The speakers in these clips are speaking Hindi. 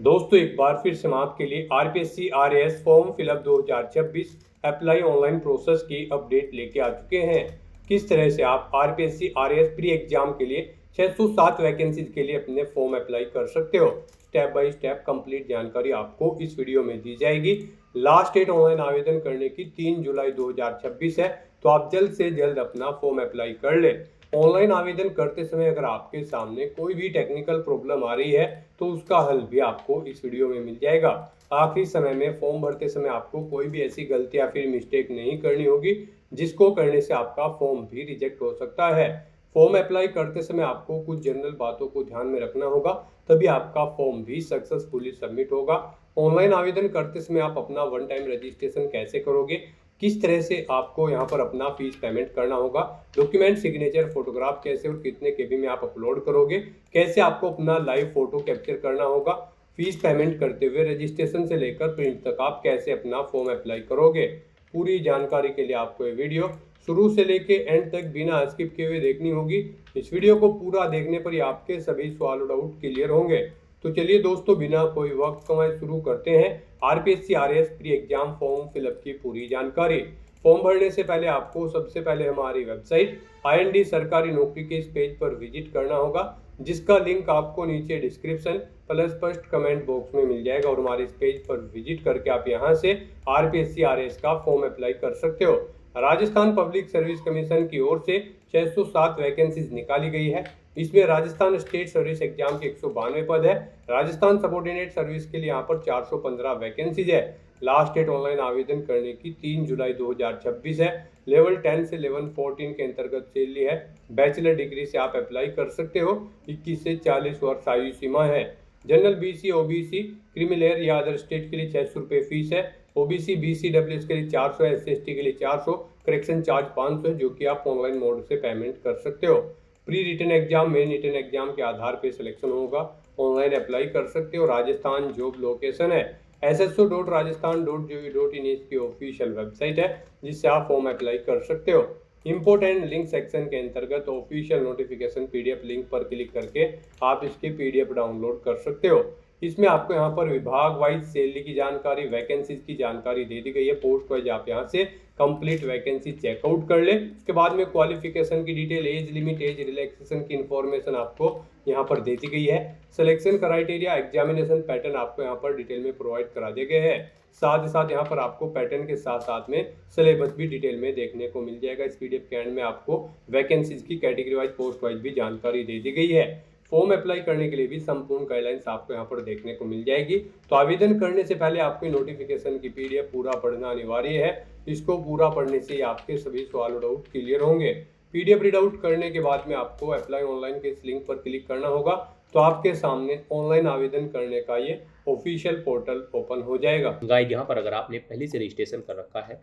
दोस्तों एक बार फिर से हम आपके लिए RPSC RAS form fill up 2026 apply online process की अपडेट लेके आ चुके हैं। किस तरह से आप आरपीएससी आरएएस प्री एग्जाम के लिए 607 वैकेंसीज के लिए अपने फॉर्म अप्लाई कर सकते हो। स्टेप बाय स्टेप कंप्लीट जानकारी आपको इस वीडियो में दी जाएगी। लास्ट डेट ऑनलाइन आवेदन करने की 3 जुलाई 2026 है, तो आप जल्द से जल्द अपना फॉर्म अप्लाई कर ले। ऑनलाइन आवेदन करते समय अगर आपके सामने कोई भी टेक्निकल प्रॉब्लम आ रही है तो उसका हल भी आपको इस वीडियो में मिल जाएगा। आखिरी समय में फॉर्म भरते समय आपको कोई भी ऐसी गलती या फिर मिस्टेक नहीं करनी होगी जिसको करने से आपका फॉर्म भी रिजेक्ट हो सकता है। फॉर्म अप्लाई करते समय आपको कुछ जनरल बातों को ध्यान में रखना होगा, तभी आपका फॉर्म भी सक्सेसफुली सबमिट होगा। ऑनलाइन आवेदन करते समय आप अपना वन टाइम रजिस्ट्रेशन कैसे करोगे, किस तरह से आपको यहाँ पर अपना फीस पेमेंट करना होगा, डॉक्यूमेंट सिग्नेचर फोटोग्राफ कैसे और कितने केबी में आप अपलोड करोगे, कैसे आपको अपना लाइव फोटो कैप्चर करना होगा, फीस पेमेंट करते हुए रजिस्ट्रेशन से लेकर प्रिंट तक आप कैसे अपना फॉर्म अप्लाई करोगे, पूरी जानकारी के लिए आपको ये वीडियो शुरू से लेके एंड तक बिना स्किप किए हुए देखनी होगी। इस वीडियो को पूरा देखने पर ही आपके सभी सवाल और डाउट क्लियर होंगे। तो चलिए दोस्तों बिना कोई वक्त कमाए शुरू करते हैं RPSC RAS pre exam form fill up की पूरी जानकारी। फॉर्म भरने से पहले आपको सबसे पहले हमारी वेबसाइट आईएनडी सरकारी नौकरी के इस पेज पर विजिट करना होगा, जिसका लिंक आपको नीचे description plus first comment box में मिल जाएगा। और हमारे इस पेज पर विजिट करके आप यहां से आरपीएससी आरएएस का फॉर्म अप्लाई कर सकते हो। राजस्थान पब्लिक सर्विस कमीशन की ओर से 607 वैकेंसीज निकाली गई है। इसमें राजस्थान स्टेट सर्विस एग्जाम के 192 पद है। राजस्थान सबऑर्डिनेट सर्विस के लिए यहाँ पर 415 वैकेंसीज है। लास्ट डेट ऑनलाइन आवेदन करने की 3 जुलाई 2026 है। लेवल 10 से लेवल 14 के अंतर्गत सैलरी है। बैचलर डिग्री से आप अप्लाई कर सकते हो। 21 से 40 वर्ष आयु सीमा है। जनरल बीसी ओबीसी क्रिमिलेयर या अदर स्टेट के लिए 600 रुपये फीस है। ओबीसी बीसी डब्ल्यूएस के लिए 400 है। एससी के लिए 400, करेक्शन चार्ज 500 है, जो कि आप ऑनलाइन मोड से पेमेंट कर सकते हो। Pre written exam main written exam के आधार पर सिलेक्शन होगा। ऑनलाइन अप्लाई कर सकते हो। राजस्थान जॉब लोकेशन है sso.rajasthan.gov.in इसकी ऑफिशियल वेबसाइट है, जिससे आप फॉर्म अप्लाई कर सकते हो। इंपोर्टेंट लिंक सेक्शन के अंतर्गत ऑफिशियल नोटिफिकेशन पीडीएफ लिंक पर क्लिक करके आप इसकी पीडीएफ डाउनलोड कर सकते हो। इसमें आपको यहाँ पर विभाग वाइज सैलरी की जानकारी, वैकेंसीज की जानकारी दे दी गई है। पोस्ट वाइज आप यहाँ से कंप्लीट वैकेंसी चेकआउट कर ले। उसके बाद में क्वालिफिकेशन की detail, age limit, age relaxation की इंफॉर्मेशन आपको यहाँ पर दे दी गई है। सिलेक्शन क्राइटेरिया, एग्जामिनेशन पैटर्न आपको यहाँ पर डिटेल में प्रोवाइड करा दिए गए हैं। साथ ही साथ यहाँ पर आपको पैटर्न के साथ साथ में सिलेबस भी डिटेल में देखने को मिल जाएगा। इस पीडीएफ के एंड में आपको वैकेंसीज की कैटेगरी वाइज, पोस्ट वाइज भी जानकारी दे दी गई है। फॉर्म अप्लाई करने के लिए भी संपूर्ण गाइडलाइंस आपको यहाँ पर देखने को मिल जाएगी। तो आवेदन करने से पहले आपको नोटिफिकेशन की पीडीएफ पूरा पढ़ना अनिवार्य है। इसको पूरा पढ़ने से आपके सभी सवाल और डाउट क्लियर होंगे। पीडीएफ रीड आउट करने के बाद में आपको अप्लाई ऑनलाइन के इस लिंक पर क्लिक करना होगा, तो आपके सामने ऑनलाइन आवेदन करने का ये ऑफिशियल पोर्टल ओपन हो जाएगा। गाइड यहाँ पर अगर आपने पहले से रजिस्ट्रेशन कर रखा है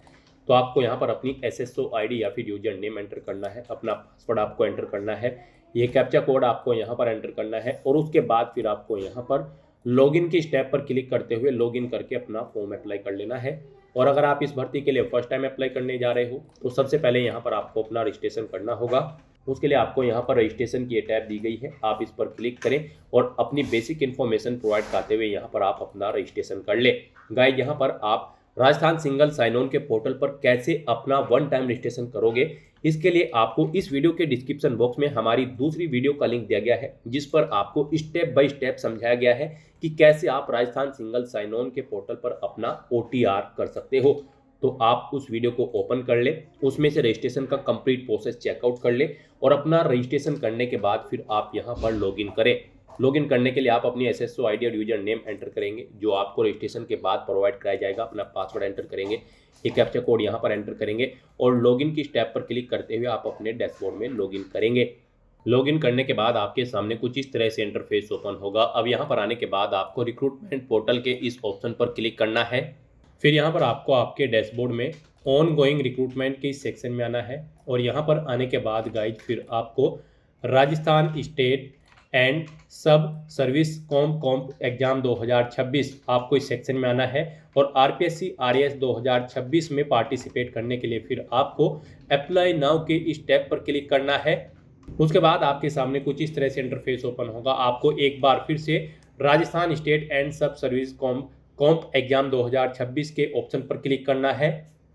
तो आपको यहाँ पर अपनी एसएसओ आईडी या फिर यूजर नेम एंटर करना है, अपना पासवर्ड आपको एंटर करना है, ये कैप्चा कोड आपको यहाँ पर एंटर करना है और उसके बाद फिर आपको यहाँ पर लॉगिन की स्टेप पर क्लिक करते हुए लॉगिन करके अपना फॉर्म अप्लाई कर लेना है। और अगर आप इस भर्ती के लिए फर्स्ट टाइम अप्लाई करने जा रहे हो तो सबसे पहले यहाँ पर आपको अपना रजिस्ट्रेशन करना होगा। उसके लिए आपको यहाँ पर रजिस्ट्रेशन की टैब दी गई है, आप इस पर क्लिक करें और अपनी बेसिक इन्फॉर्मेशन प्रोवाइड करते हुए यहाँ पर आप अपना रजिस्ट्रेशन कर ले। गाइड यहाँ पर आप राजस्थान सिंगल साइन ऑन के पोर्टल पर कैसे अपना वन टाइम रजिस्ट्रेशन करोगे, इसके लिए आपको इस वीडियो के डिस्क्रिप्शन बॉक्स में हमारी दूसरी वीडियो का लिंक दिया गया है, जिस पर आपको स्टेप बाय स्टेप समझाया गया है कि कैसे आप राजस्थान सिंगल साइन ऑन के पोर्टल पर अपना ओटीआर कर सकते हो। तो आप उस वीडियो को ओपन कर ले, उसमें से रजिस्ट्रेशन का कंप्लीट प्रोसेस चेकआउट कर ले और अपना रजिस्ट्रेशन करने के बाद फिर आप यहाँ पर लॉगिन करें। लॉगिन करने के लिए आप अपनी एसएसओ आईडी और यूजर नेम एंटर करेंगे, जो आपको रजिस्ट्रेशन के बाद प्रोवाइड कराया जाएगा। अपना पासवर्ड एंटर करेंगे, एक कैप्चा कोड यहाँ पर एंटर करेंगे और लॉगिन की स्टेप पर क्लिक करते हुए आप अपने डैशबोर्ड में लॉगिन करेंगे। लॉगिन करने के बाद आपके सामने कुछ इस तरह से इंटरफेस ओपन होगा। अब यहाँ पर आने के बाद आपको रिक्रूटमेंट पोर्टल के इस ऑप्शन पर क्लिक करना है। फिर यहाँ पर आपको आपके डैशबोर्ड में ऑन गोइंग रिक्रूटमेंट के इस सेक्शन में आना है और यहाँ पर आने के बाद गाइड फिर आपको राजस्थान स्टेट एंड सब सर्विस कॉम्प एग्जाम 2026 आपको इस सेक्शन में आना है और आरपीएससी आरएएस 2026 में पार्टिसिपेट करने के लिए फिर आपको अप्लाई नाउ के इस टैब पर क्लिक करना है। उसके बाद आपके सामने कुछ इस तरह से इंटरफेस ओपन होगा। आपको एक बार फिर से राजस्थान स्टेट एंड सब सर्विस कॉम्प एग्जाम 2026 के ऑप्शन पर क्लिक करना है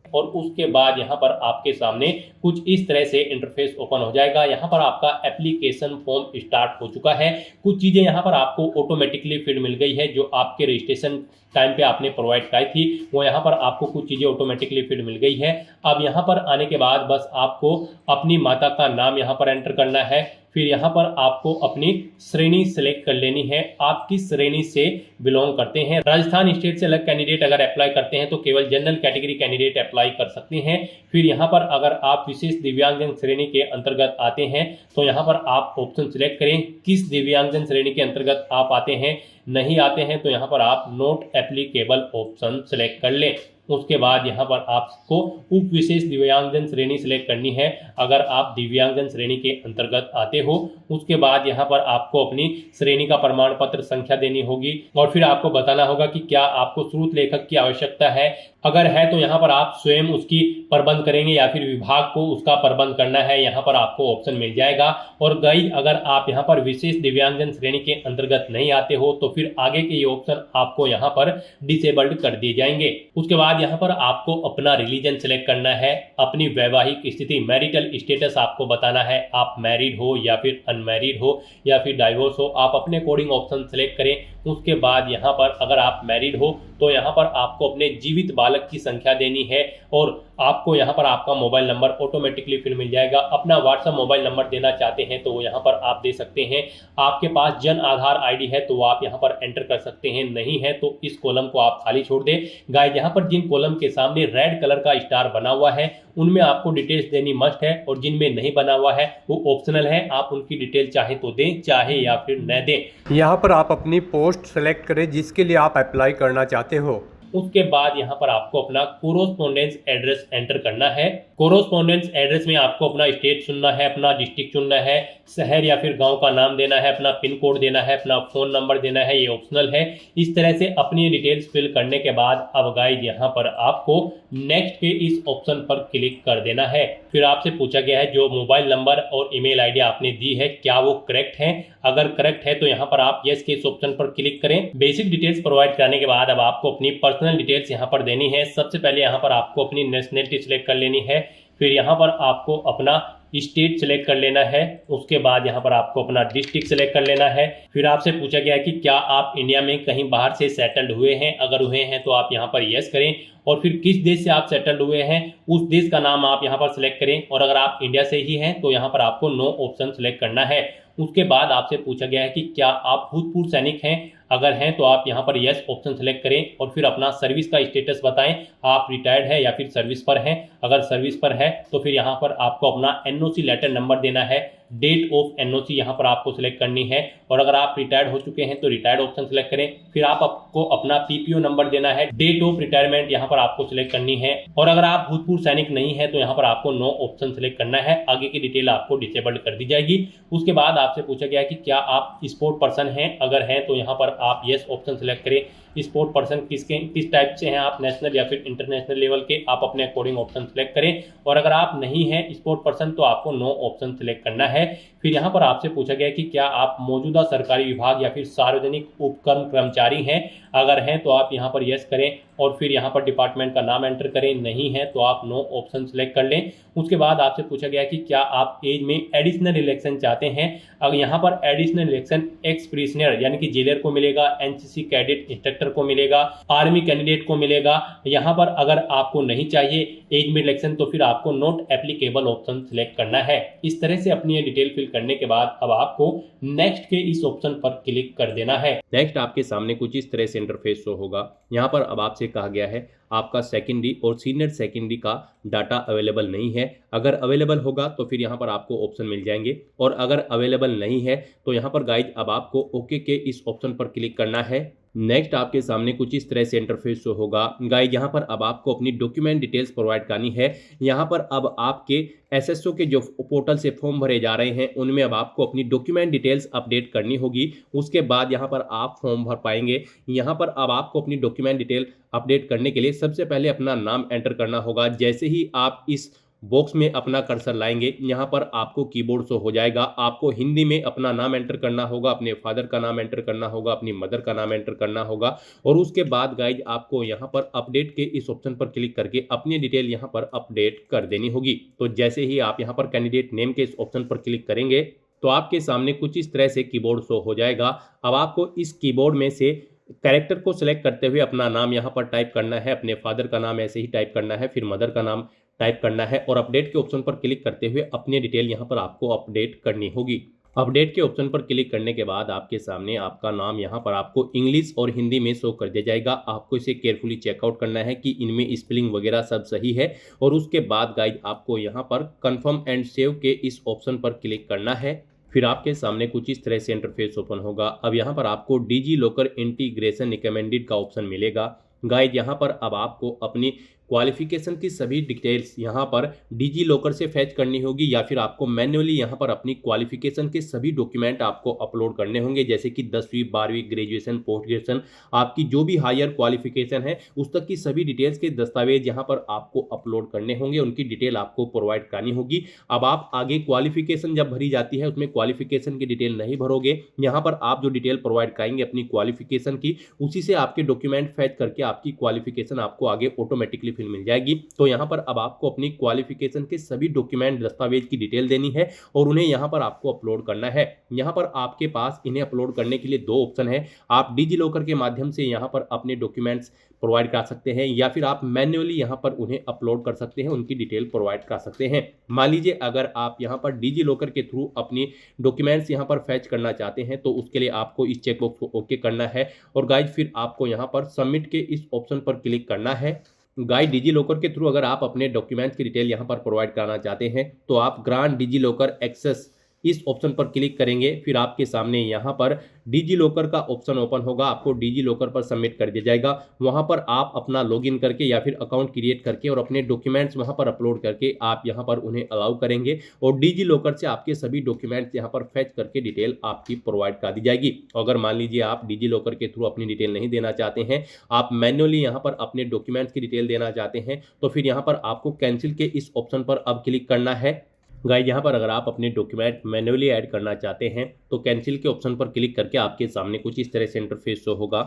और उसके बाद यहाँ पर आपके सामने कुछ इस तरह से इंटरफेस ओपन हो जाएगा। यहाँ पर आपका एप्लीकेशन फॉर्म स्टार्ट हो चुका है। कुछ चीज़ें यहाँ पर आपको ऑटोमेटिकली फीड मिल गई है जो आपके रजिस्ट्रेशन टाइम पे आपने प्रोवाइड कराई थी, वो यहाँ पर आपको कुछ चीज़ें ऑटोमेटिकली फीड मिल गई है। अब यहाँ पर आने के बाद बस आपको अपनी माता का नाम यहाँ पर एंटर करना है। फिर यहाँ पर आपको अपनी श्रेणी सेलेक्ट कर लेनी है, आप किस श्रेणी से बिलोंग करते हैं। राजस्थान स्टेट से अलग कैंडिडेट अगर अप्लाई करते हैं तो केवल जनरल कैटेगरी कैंडिडेट अप्लाई कर सकते हैं। फिर यहाँ पर अगर आप विशेष दिव्यांगजन श्रेणी के अंतर्गत आते हैं तो यहाँ पर आप ऑप्शन सिलेक्ट करें किस दिव्यांगजन श्रेणी के अंतर्गत आप आते हैं। नहीं आते हैं तो यहाँ पर आप नॉट एप्लीकेबल ऑप्शन सिलेक्ट कर लें। उसके बाद यहाँ पर आपको उप विशेष दिव्यांगजन श्रेणी सिलेक्ट करनी है अगर आप दिव्यांगजन श्रेणी के अंतर्गत आते हो। उसके बाद यहाँ पर आपको अपनी श्रेणी का प्रमाण पत्र संख्या देनी होगी और फिर आपको बताना होगा कि क्या आपको स्रोत लेखक की आवश्यकता है। अगर है तो यहाँ पर आप स्वयं उसकी प्रबंध करेंगे या फिर विभाग को उसका प्रबंध करना है, यहाँ पर आपको ऑप्शन मिल जाएगा। और गाइस अगर आप यहाँ पर विशेष दिव्यांगजन श्रेणी के अंतर्गत नहीं आते हो तो फिर आगे के ये ऑप्शन आपको यहाँ पर डिसेबल्ड कर दिए जाएंगे। उसके बाद यहाँ पर आपको अपना रिलीजन सिलेक्ट करना है, अपनी वैवाहिक स्थिति मैरिटल स्टेटस आपको बताना है, आप मैरिड हो या फिर अनमैरिड हो या फिर डाइवोर्स हो, आप अपने अकॉर्डिंग ऑप्शन सिलेक्ट करें। उसके बाद यहाँ पर अगर आप मैरिड हो तो यहाँ पर आपको अपने जीवित बालक की संख्या देनी है और आपको यहाँ पर आपका मोबाइल नंबर ऑटोमेटिकली फिर मिल जाएगा। अपना व्हाट्सएप मोबाइल नंबर देना चाहते हैं तो वो यहाँ पर आप दे सकते हैं। आपके पास जन आधार आईडी है तो वो आप यहाँ पर एंटर कर सकते हैं, नहीं है तो इस कॉलम को आप खाली छोड़ दें। गाइस यहाँ पर जिन कॉलम के सामने रेड कलर का स्टार बना हुआ है उनमें आपको डिटेल्स देनी मस्ट है और जिनमें नहीं बना हुआ है वो ऑप्शनल है, आप उनकी डिटेल चाहे तो दें चाहे या फिर न दें। यहाँ पर आप अपनी पोस्ट सेलेक्ट करें जिसके लिए आप अप्लाई करना चाहते हो। उसके बाद यहाँ पर आपको अपना कोरोस्पोंडेंस एड्रेस एंटर करना है। कोरोस्पोंडेंस एड्रेस में आपको अपना स्टेट चुनना है, अपना डिस्ट्रिक्ट चुनना है, शहर या फिर गांव का नाम देना है, अपना पिन कोड देना है, अपना फ़ोन नंबर देना है, ये ऑप्शनल है। इस तरह से अपनी डिटेल्स फिल करने के बाद अब गाइस यहाँ पर आपको नेक्स्ट के इस ऑप्शन पर क्लिक कर देना है। फिर आपसे पूछा गया है जो मोबाइल नंबर और ईमेल आईडी आपने दी है क्या वो करेक्ट है। अगर करेक्ट है तो यहाँ पर आप यस के इस ऑप्शन पर क्लिक करें। बेसिक डिटेल्स प्रोवाइड कराने के बाद अब आपको अपनी पर्सनल डिटेल्स यहाँ पर देनी है। सबसे पहले यहाँ पर आपको अपनी नेशनलिटी सिलेक्ट कर लेनी है, फिर यहाँ पर आपको अपना स्टेट सिलेक्ट कर लेना है, उसके बाद यहाँ पर आपको अपना डिस्ट्रिक्ट सिलेक्ट कर लेना है। फिर आपसे पूछा गया है कि क्या आप इंडिया में कहीं बाहर से सेटल्ड हुए हैं, अगर हुए हैं तो आप यहाँ पर यस करें और फिर किस देश से आप सेटल्ड हुए हैं उस देश का नाम आप यहाँ पर सिलेक्ट करें और अगर आप इंडिया से ही हैं तो यहाँ पर आपको नो ऑप्शन सिलेक्ट करना है। उसके बाद आपसे पूछा गया है कि क्या आप भूतपूर्व सैनिक हैं, अगर हैं तो आप यहाँ पर यस ऑप्शन सेलेक्ट करें और फिर अपना सर्विस का स्टेटस बताएं, आप रिटायर्ड है या फिर सर्विस पर हैं। अगर सर्विस पर है तो फिर यहाँ पर आपको अपना एनओसी लेटर नंबर देना है, डेट ऑफ एनओसी यहाँ पर आपको सिलेक्ट करनी है और अगर आप रिटायर्ड हो चुके हैं तो रिटायर्ड ऑप्शन सिलेक्ट करें। फिर आपको अपना पीपीओ नंबर देना है, डेट ऑफ रिटायरमेंट यहाँ पर आपको सिलेक्ट करनी है और अगर आप भूतपूर्व सैनिक नहीं है तो यहाँ पर आपको नो ऑप्शन सिलेक्ट करना है। आगे की डिटेल आपको डिसेबल्ड कर दी जाएगी। उसके बाद आपसे पूछा गया कि क्या आप स्पोर्ट पर्सन हैं, अगर हैं तो यहाँ पर आप यस ऑप्शन सिलेक्ट करें। स्पोर्ट पर्सन किस टाइप से हैं, आप नेशनल या फिर इंटरनेशनल लेवल के, आप अपने अकॉर्डिंग ऑप्शन सेलेक्ट करें और अगर आप नहीं हैं स्पोर्ट पर्सन तो आपको नो ऑप्शन सेलेक्ट करना है। फिर यहाँ पर आपसे पूछा गया कि क्या आप मौजूदा सरकारी विभाग या फिर सार्वजनिक उपक्रम कर्मचारी हैं, अगर हैं तो आप यहाँ पर यस करें और फिर यहाँ पर डिपार्टमेंट का नाम एंटर करें, नहीं है तो आप नो ऑप्शन सेलेक्ट कर लें। उसके बाद आपसे पूछा गया कि क्या आप एज में एडिशनल इलेक्शन चाहते हैं, अगर यहाँ पर एडिशनल इलेक्शन एक्स प्रिजनर यानी कि जेलर को मिलेगा, एनसीसी कैडेट इंस्ट्रक्टर को मिलेगा, आर्मी कैंडिडेट को मिलेगा। यहाँ पर अगर आपको नहीं चाहिए एज में इलेक्शन तो फिर आपको नॉट एप्लीकेबल ऑप्शन सिलेक्ट करना है। इस तरह से अपनी ये डिटेल फिल करने के बाद अब आपको नेक्स्ट के इस ऑप्शन पर क्लिक कर देना है। नेक्स्ट आपके सामने कुछ इस तरह से इंटरफेस शो होगा। यहाँ पर अब आपसे कहा गया है आपका सेकेंडरी और सीनियर सेकेंडरी का डाटा अवेलेबल नहीं है, अगर अवेलेबल होगा तो फिर यहाँ पर आपको ऑप्शन मिल जाएंगे और अगर अवेलेबल नहीं है तो यहाँ पर गाइज अब आपको ओके के इस ऑप्शन पर क्लिक करना है। नेक्स्ट आपके सामने कुछ इस तरह से इंटरफेस शो होगा। गाइज यहाँ पर अब आपको अपनी डॉक्यूमेंट डिटेल्स प्रोवाइड करनी है। यहाँ पर अब आपके एसएसओ के जो पोर्टल से फॉर्म भरे जा रहे हैं उनमें अब आपको अपनी डॉक्यूमेंट डिटेल्स अपडेट करनी होगी, उसके बाद यहाँ पर आप फॉर्म भर पाएंगे। यहाँ पर अब आपको अपनी डॉक्यूमेंट डिटेल अपडेट करने के लिए सबसे पहले अपना नाम एंटर करना होगा। जैसे ही आप इस बॉक्स में अपना कर्सर लाएंगे, यहाँ पर आपको कीबोर्ड शो हो जाएगा। आपको हिंदी में अपना नाम एंटर करना होगा, अपने फादर का नाम एंटर करना होगा, अपनी मदर का नाम एंटर करना होगा और उसके बाद गाइज आपको यहाँ पर अपडेट के इस ऑप्शन पर क्लिक करके अपनी डिटेल यहाँ पर अपडेट कर देनी होगी। तो जैसे ही आप यहाँ पर कैंडिडेट नेम के इस ऑप्शन पर क्लिक करेंगे तो आपके सामने कुछ इस तरह से कीबोर्ड शो हो जाएगा। अब आपको इस कीबोर्ड में से कैरेक्टर को सिलेक्ट करते हुए अपना नाम यहाँ पर टाइप करना है, अपने फादर का नाम ऐसे ही टाइप करना है, फिर मदर का नाम टाइप करना है और अपडेट के ऑप्शन पर क्लिक करते हुए अपनी डिटेल यहाँ पर आपको अपडेट करनी होगी। अपडेट के ऑप्शन पर क्लिक करने के बाद आपके सामने आपका नाम यहाँ पर आपको इंग्लिश और हिंदी में शो कर दिया जाएगा। आपको इसे केयरफुली चेकआउट करना है कि इनमें स्पेलिंग वगैरह सब सही है और उसके बाद गाइज आपको यहाँ पर कंफर्म एंड सेव के इस ऑप्शन पर क्लिक करना है। फिर आपके सामने कुछ इस तरह से इंटरफेस ओपन होगा। अब यहाँ पर आपको डिजी लॉकर इंटीग्रेशन रिकमेंडेड का ऑप्शन मिलेगा। गाइज यहाँ पर अब आपको अपनी क्वालिफिकेशन की सभी डिटेल्स यहाँ पर डिजी लॉकर से फैच करनी होगी या फिर आपको मैन्युअली यहाँ पर अपनी क्वालिफिकेशन के सभी डॉक्यूमेंट आपको अपलोड करने होंगे, जैसे कि 10वीं 12वीं ग्रेजुएशन पोस्ट ग्रेजुएशन आपकी जो भी हायर क्वालिफिकेशन है उस तक की सभी डिटेल्स के दस्तावेज यहाँ पर आपको अपलोड करने होंगे, उनकी डिटेल आपको प्रोवाइड करानी होगी। अब आप आगे क्वालिफिकेशन जब भरी जाती है उसमें क्वालिफिकेशन की डिटेल नहीं भरोगे, यहाँ पर आप जो डिटेल प्रोवाइड कराएंगे अपनी क्वालिफिकेशन की उसी से आपके डॉक्यूमेंट फैच करके आपकी क्वालिफिकेशन आपको आगे ऑटोमेटिकली मिल जाएगी। तो यहाँ पर अब आपको अपनी क्वालिफिकेशन के सभी डॉक्यूमेंट दस्तावेज की डिटेल देनी है और उन्हें यहाँ पर आपको अपलोड करना है। यहाँ पर आपके पास इन्हें अपलोड करने के लिए दो ऑप्शन है। आप डिजी लॉकर के माध्यम से यहाँ पर अपने डॉक्यूमेंट्स प्रोवाइड कर सकते हैं या फिर आप मैन्युअली यहाँ पर उन्हें अपलोड कर सकते हैं, उनकी डिटेल प्रोवाइड कर सकते हैं। मान लीजिए अगर आप यहाँ पर डिजी लॉकर के थ्रू अपनी डॉक्यूमेंट्स यहाँ पर फैच करना चाहते हैं तो उसके लिए आपको इस चेकबॉक्स को ओके करना है और गाइज फिर आपको यहाँ पर सबमिट के इस ऑप्शन पर क्लिक करना है। गाइड डिजी लॉकर के थ्रू अगर आप अपने डॉक्यूमेंट्स की डिटेल यहाँ पर प्रोवाइड कराना चाहते हैं तो आप ग्रांट डिजी लॉकर एक्सेस इस ऑप्शन पर क्लिक करेंगे। फिर आपके सामने यहाँ पर डिजी लॉकर का ऑप्शन ओपन होगा, आपको डिजी लॉकर पर सबमिट कर दिया जाएगा। वहाँ पर आप अपना लॉगिन करके या फिर अकाउंट क्रिएट करके और अपने डॉक्यूमेंट्स वहाँ पर अपलोड करके आप यहाँ पर उन्हें अलाउ करेंगे और डिजी लॉकर से आपके सभी डॉक्यूमेंट्स यहाँ पर फैच करके डिटेल आपकी प्रोवाइड कर दी जाएगी। अगर मान लीजिए आप डिजी लॉकर के थ्रू अपनी डिटेल नहीं देना चाहते हैं, आप मैन्युअली यहाँ पर अपने डॉक्यूमेंट्स की डिटेल देना चाहते हैं तो फिर यहाँ पर आपको कैंसिल के इस ऑप्शन पर अब क्लिक करना है। गाइस यहाँ पर अगर आप अपने डॉक्यूमेंट मैन्युअली ऐड करना चाहते हैं तो कैंसिल के ऑप्शन पर क्लिक करके आपके सामने कुछ इस तरह से इंटरफेस शो होगा।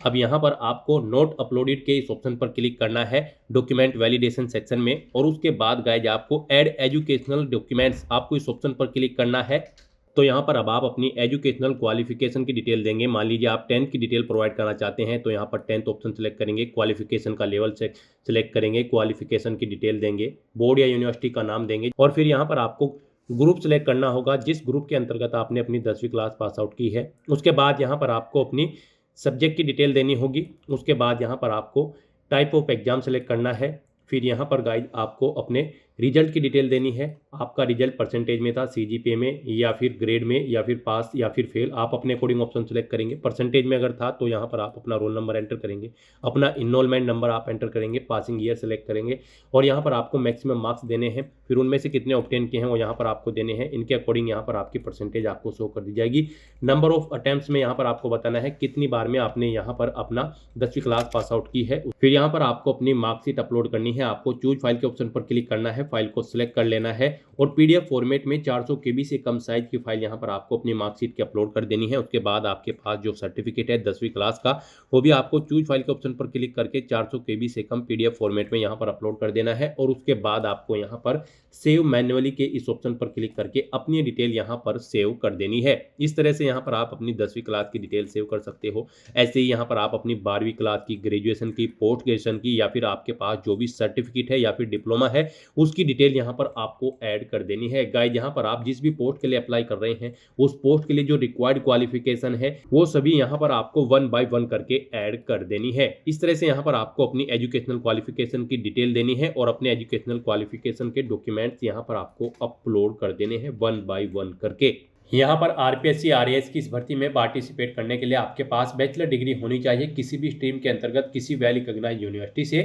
अब यहाँ पर आपको नोट अपलोडेड के इस ऑप्शन पर क्लिक करना है डॉक्यूमेंट वैलिडेशन सेक्शन में और उसके बाद गाइस आपको ऐड एजुकेशनल डॉक्यूमेंट्स आपको इस ऑप्शन पर क्लिक करना है। तो यहाँ पर अब आप अपनी एजुकेशनल क्वालिफिकेशन की डिटेल देंगे। मान लीजिए आप 10th की डिटेल प्रोवाइड करना चाहते हैं तो यहाँ पर 10th ऑप्शन सेलेक्ट करेंगे, क्वालिफिकेशन का लेवल सेलेक्ट करेंगे, क्वालिफिकेशन की डिटेल देंगे, बोर्ड या यूनिवर्सिटी का नाम देंगे और फिर यहाँ पर आपको ग्रुप सेलेक्ट करना होगा जिस ग्रुप के अंतर्गत आपने अपनी 10वीं क्लास पास आउट की है। उसके बाद यहाँ पर आपको अपनी सब्जेक्ट की डिटेल देनी होगी। उसके बाद यहाँ पर आपको टाइप ऑफ एग्जाम सेलेक्ट करना है। फिर यहाँ पर गाइड आपको अपने रिजल्ट की डिटेल देनी है। आपका रिजल्ट परसेंटेज में था, सीजीपीए में या फिर ग्रेड में या फिर पास या फिर फेल, आप अपने अकॉर्डिंग ऑप्शन सेलेक्ट करेंगे। परसेंटेज में अगर था तो यहाँ पर आप अपना रोल नंबर एंटर करेंगे, अपना इनरोलमेंट नंबर आप एंटर करेंगे, पासिंग ईयर सेलेक्ट करेंगे और यहाँ पर आपको मैक्सिमम मार्क्स देने हैं। फिर उनमें से कितने ऑब्टेन किए हैं वो यहाँ पर आपको देने हैं। इनके अकॉर्डिंग यहाँ पर आपकी परसेंटेज आपको शो कर दी जाएगी। नंबर ऑफ अटेम्प्ट्स में यहाँ पर आपको बताना है कितनी बार में आपने यहाँ पर अपना 10वीं क्लास पास आउट की है। फिर यहाँ पर आपको अपनी मार्कशीट अपलोड करनी है। आपको चूज फाइल के ऑप्शन पर क्लिक करना है, फाइल को सिलेक्ट कर लेना है और पीडीएफ फॉर्मेट में 400 केबी से कम साइज की फाइल यहाँ पर आपको अपनी मार्कशीट की अपलोड कर देनी है। उसके बाद आपके पास जो सर्टिफिकेट है 10वीं क्लास का वो भी आपको चूज फाइल के ऑप्शन पर क्लिक करके 400 केबी से कम पीडीएफ फॉर्मेट में यहाँ पर अपलोड कर देना है और उसके बाद आपको यहाँ पर सेव मैन्युअली के इस ऑप्शन पर क्लिक करके अपनी डिटेल यहाँ पर सेव कर देनी है। इस तरह से यहाँ पर आप अपनी 10वीं क्लास की डिटेल सेव कर सकते हो। ऐसे ही यहाँ पर आप अपनी 12वीं क्लास की, ग्रेजुएशन की, पोस्ट ग्रेजुएशन की या फिर आपके पास जो भी सर्टिफिकेट है या फिर डिप्लोमा है उसकी डिटेल यहाँ पर आपको ऐड कर देनी है। गाइस यहाँ पर आप जिस भी पोस्ट के लिए अप्लाई कर रहे हैं उस पोस्ट के लिए जो रिक्वायर्ड क्वालिफिकेशन है वो सभी यहाँ पर आपको 1 by 1 करके ऐड कर देनी है। इस तरह से यहाँ पर आपको अपनी एजुकेशनल क्वालिफिकेशन की डिटेल देनी है और अपने एजुकेशनल क्वालिफिकेशन के डॉक्यूमेंट्स यहाँ पर आपको अपलोड कर देने हैं 1 by 1 करके। यहाँ पर आरपीएससी आरएएस की इस भर्ती में पार्टिसिपेट करने के लिए आपके पास बैचलर डिग्री होनी चाहिए किसी भी स्ट्रीम के अंतर्गत किसी वेल रिकॉग्नाइज्ड यूनिवर्सिटी से।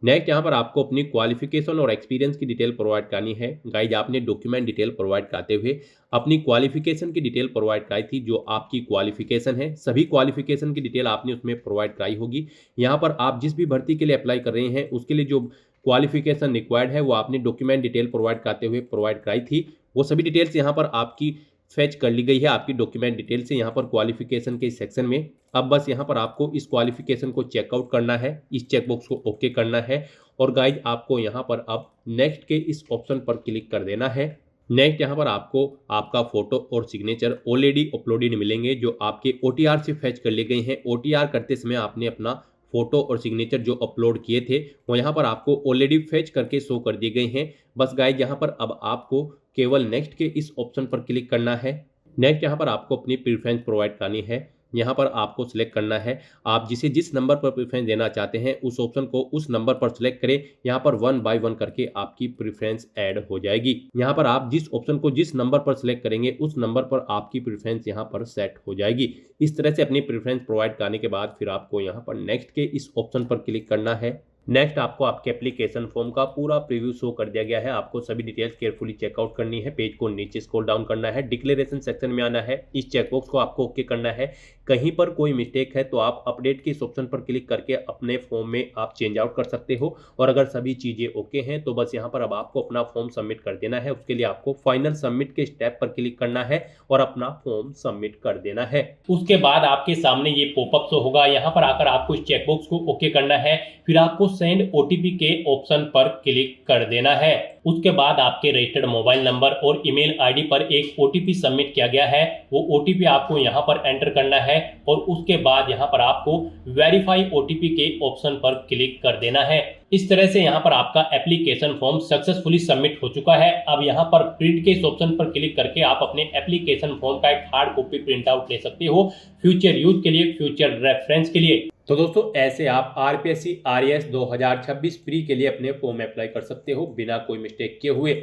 नेक्स्ट यहाँ पर आपको अपनी क्वालिफिकेशन और एक्सपीरियंस की डिटेल प्रोवाइड करनी है। गाइज आपने डॉक्यूमेंट डिटेल प्रोवाइड कराते हुए अपनी क्वालिफिकेशन की डिटेल प्रोवाइड कराई थी। जो आपकी क्वालिफिकेशन है, सभी क्वालिफिकेशन की डिटेल आपने उसमें प्रोवाइड कराई होगी। यहाँ पर आप जिस भी भर्ती के लिए अप्लाई कर रहे हैं उसके लिए जो क्वालिफिकेशन रिक्वायर्ड है वो आपने डॉक्यूमेंट डिटेल प्रोवाइड कराते हुए प्रोवाइड कराई थी। वो सभी डिटेल्स यहाँ पर आपकी फेच कर ली गई है आपकी डॉक्यूमेंट डिटेल से यहाँ पर क्वालिफिकेशन के सेक्शन में। अब बस यहाँ पर आपको इस क्वालिफिकेशन को चेकआउट करना है, इस चेकबॉक्स को ओके करना है और गाइज आपको यहाँ पर अब नेक्स्ट के इस ऑप्शन पर क्लिक कर देना है। नेक्स्ट यहाँ पर आपको आपका फोटो और सिग्नेचर ऑलरेडी अपलोडेड मिलेंगे जो आपके OTR से फेच कर लिए गए हैं। OTR करते समय आपने अपना फोटो और सिग्नेचर जो अपलोड किए थे वो यहाँ पर आपको ऑलरेडी फेच करके शो कर दिए गए हैं। बस गाइज यहाँ पर अब आपको केवल नेक्स्ट के इस ऑप्शन पर क्लिक करना है। नेक्स्ट यहाँ पर आपको अपनी प्रेफरेंस प्रोवाइड करनी है। यहाँ पर आपको सिलेक्ट करना है आप जिसे जिस नंबर पर प्रेफरेंस देना चाहते हैं उस ऑप्शन को उस नंबर पर सिलेक्ट करें। यहाँ पर 1 बाय 1 करके आपकी प्रेफरेंस ऐड हो जाएगी। यहाँ पर आप जिस ऑप्शन को जिस नंबर पर सिलेक्ट करेंगे उस नंबर पर आपकी प्रेफरेंस यहाँ पर सेट हो जाएगी। इस तरह से अपनी प्रेफरेंस प्रोवाइड करने के बाद फिर आपको यहाँ पर नेक्स्ट के इस ऑप्शन पर क्लिक करना है। नेक्स्ट आपको आपके एप्लीकेशन फॉर्म का पूरा प्रीव्यू शो कर दिया गया है। आपको सभी डिटेल्स केयरफुली चेकआउट करनी है। पेज को नीचे स्क्रॉल डाउन करना है, डिक्लेरेशन सेक्शन में आना है, इस चेकबॉक्स को आपको ओके करना है। कहीं पर कोई मिस्टेक है तो आप अपडेट के इस ऑप्शन पर क्लिक करके अपने फॉर्म में आप चेंज आउट कर सकते हो और अगर सभी चीज़ें ओके हैं तो बस यहाँ पर अब आपको अपना फॉर्म सबमिट कर देना है। उसके लिए आपको फाइनल सबमिट के स्टेप पर क्लिक करना है और अपना फॉर्म सबमिट कर देना है। उसके बाद आपके सामने ये पॉपअप शो होगा। यहाँ पर आकर आपको इस चेकबॉक्स को ओके करना है, फिर आपको सेंड OTP के ऑप्शन पर क्लिक कर देना है। उसके बाद आपके रजिस्टर्ड मोबाइल नंबर और ईमेल आईडी पर एक OTP सबमिट किया गया है। वो OTP आपको यहाँ पर एंटर करना है और उसके बाद यहाँ पर आपको वेरीफाई OTP के ऑप्शन पर क्लिक कर देना है। इस तरह से यहाँ पर आपका एप्लीकेशन फॉर्म सक्सेसफुली सबमिट हो चुका है। अब यहाँ पर प्रिंट के इस ऑप्शन पर क्लिक करके आप अपने एप्लीकेशन फॉर्म का एक हार्ड कॉपी प्रिंट आउट ले सकते हो फ्यूचर यूज के लिए, फ्यूचर रेफरेंस के लिए। तो दोस्तों ऐसे आप RPSC RAS 2026 प्री के लिए अपने फॉर्म अप्लाई कर सकते हो बिना कोई मिस्टेक किए हुए।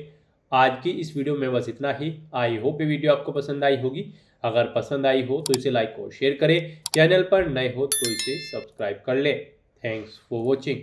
आज की इस वीडियो में बस इतना ही। आई होप ये वीडियो आपको पसंद आई होगी। अगर पसंद आई हो तो इसे लाइक और शेयर करें। चैनल पर नए हो तो इसे सब्सक्राइब कर लें। Thanks for watching.